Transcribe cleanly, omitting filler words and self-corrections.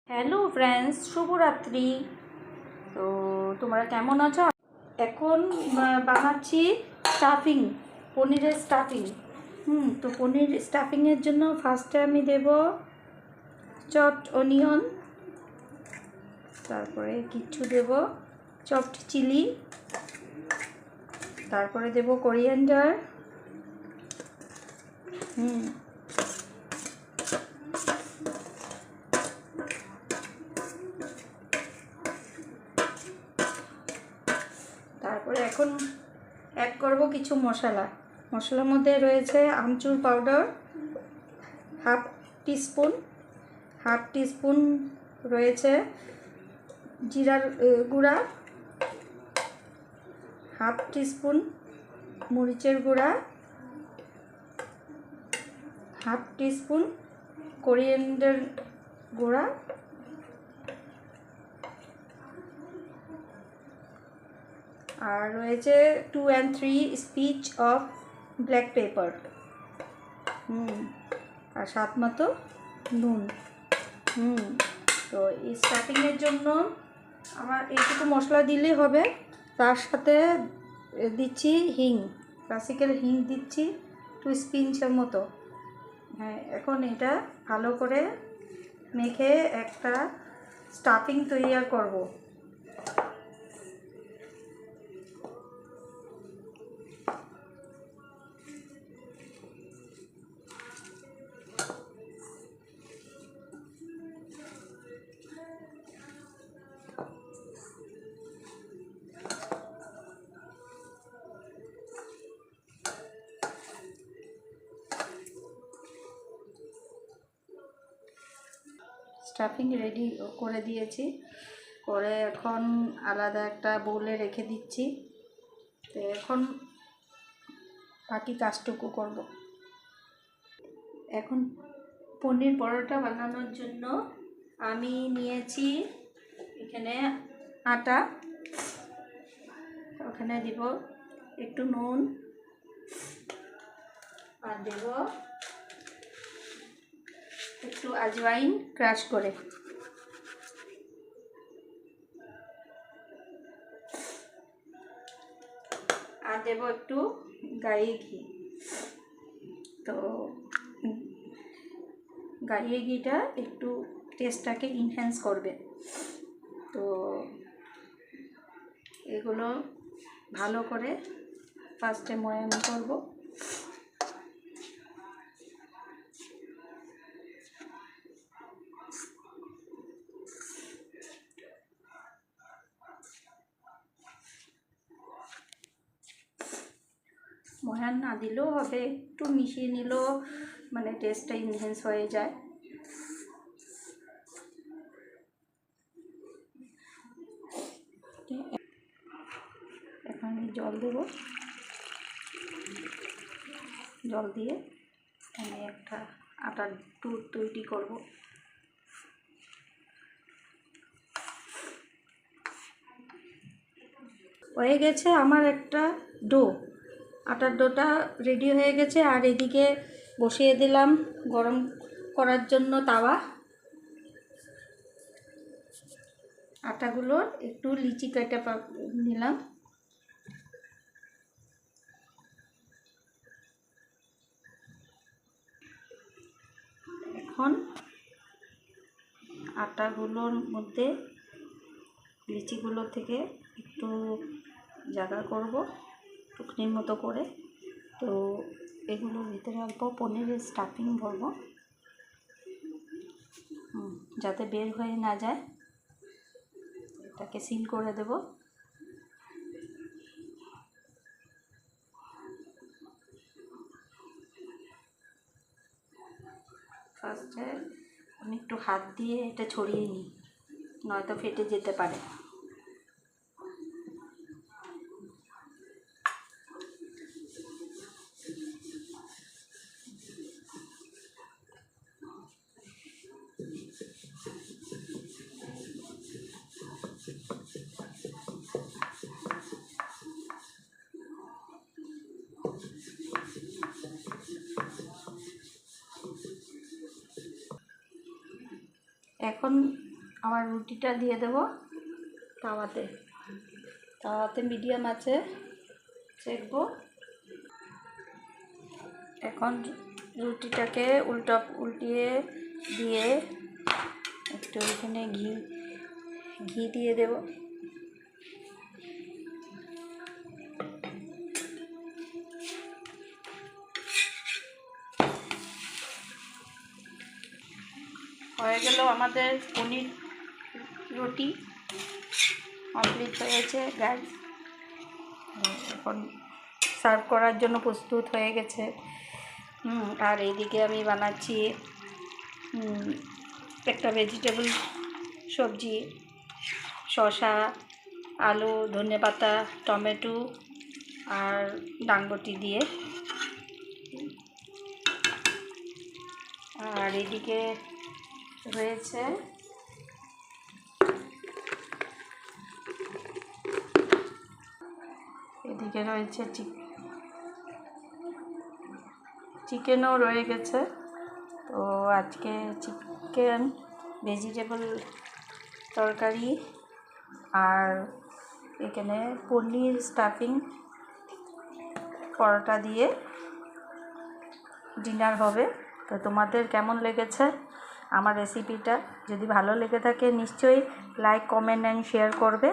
Hello friends, শুভরাত্রি। তো তোমরা কেমন আছো? এখন বানাচ্ছি স্টাফিং, পনিরের স্টাফিং। তো পনির স্টাফিংয়ের জন্য ফার্স্টে আমি দেব চপড অনিয়ন, তারপরে কিছু দেব চপড চিলি, তারপরে দেব কোরিয়ান্ডার, তারপরে এখন অ্যাড করব কিছু মশলা। মশলার মধ্যে রয়েছে আমচুর পাউডার হাফ টিস্পুন, রয়েছে জিরার গুঁড়া হাফ টিস্পুন, মরিচের গুঁড়া হাফ টিস্পুন, কোরিয়ান্ডার গুঁড়া, আর রয়েছে 2 and 3 স্পিচ অফ ব্ল্যাক পেপার, আর স্বাদ মতো নুন। তো এই স্টাফিংয়ের জন্য আমার এইটুকু মশলা দিলেই হবে। তার সাথে দিচ্ছি হিং, ক্লাসিক্যাল হিং দিচ্ছি 2 স্পিঞ্চের মতো। হ্যাঁ, এখন এটা ভালো করে মেখে একটা স্টাফিং তৈরি করব। স্টাফিং রেডি করে দিয়েছি, করে এখন আলাদা একটা বোলে রেখে দিচ্ছি। তো এখন বাকি কাজটুকু করব। এখন পনির পরোটা বানানোর জন্য আমি নিয়েছি এখানে আটা, ওখানে দিব একটু নুন, আর দেব একটু আজওয়াইন ক্রাশ করে, আর দেব একটু গাইয়ে ঘি। তো গাইয়ে ঘিটা একটু টেস্টটাকে ইনহ্যান্স করবে। তো এগুলো ভালো করে ফার্স্টে ময়ান করব। ময়ান না দিলেও হবে, একটু মিশিয়ে নিলেও মানে টেস্টটা ইনহ্যান্স হয়ে যায়। এখন আমি জল দেব, জল দিয়ে আমি একটা আটার ডো তৈরি করব। হয়ে গেছে আমার একটা ডো, আটার ডোটা রেডি হয়ে গেছে। আর এদিকে বসিয়ে দিলাম গরম করার জন্য তাওয়া। আটাগুলোর একটু লিচি কেটে নিলাম। এখন আটাগুলোর মধ্যে লিচিগুলো থেকে একটু জায়গা করব টুকরির মতো করে। তো এগুলোর ভিতরে অল্প পনিরের স্টাফিং ভরব, যাতে বের হয়ে না যায়। এটাকে সিল করে দেব। ফার্স্টে আমি একটু হাত দিয়ে এটা ছড়িয়ে নিই, নয়তো ফেটে যেতে পারে। এখন আমার রুটিটা দিয়ে দেব তাওয়াতে। তাওয়াতে মিডিয়াম আছে সেঁকবো। এখন রুটিটাকে উল্টিয়ে দিয়ে একটু এখানে ঘি দিয়ে দেব। হয়ে গেল আমাদের পনির রুটি, কমপ্লিট হয়েছে গাইস। এখন সার্ভ করার জন্য প্রস্তুত হয়ে গেছে। আর এইদিকে আমি বানাচ্ছি একটা ভেজিটেবল সবজি, শসা, আলু, ধনেপাতা, টমেটো আর ডাংবটি দিয়ে। আর এদিকে রয়েছে চিকেনও রয়ে গেছে। তো আজকে চিকেন, ভেজিটেবল তরকারি আর এখানে পনির স্টাফিং পরোটা দিয়ে ডিনার হবে। তো তোমাদের কেমন লেগেছে আমার রেসিপিটা? যদি ভালো লেগে থাকে নিশ্চয়ই লাইক, কমেন্ট অ্যান্ড শেয়ার করবে।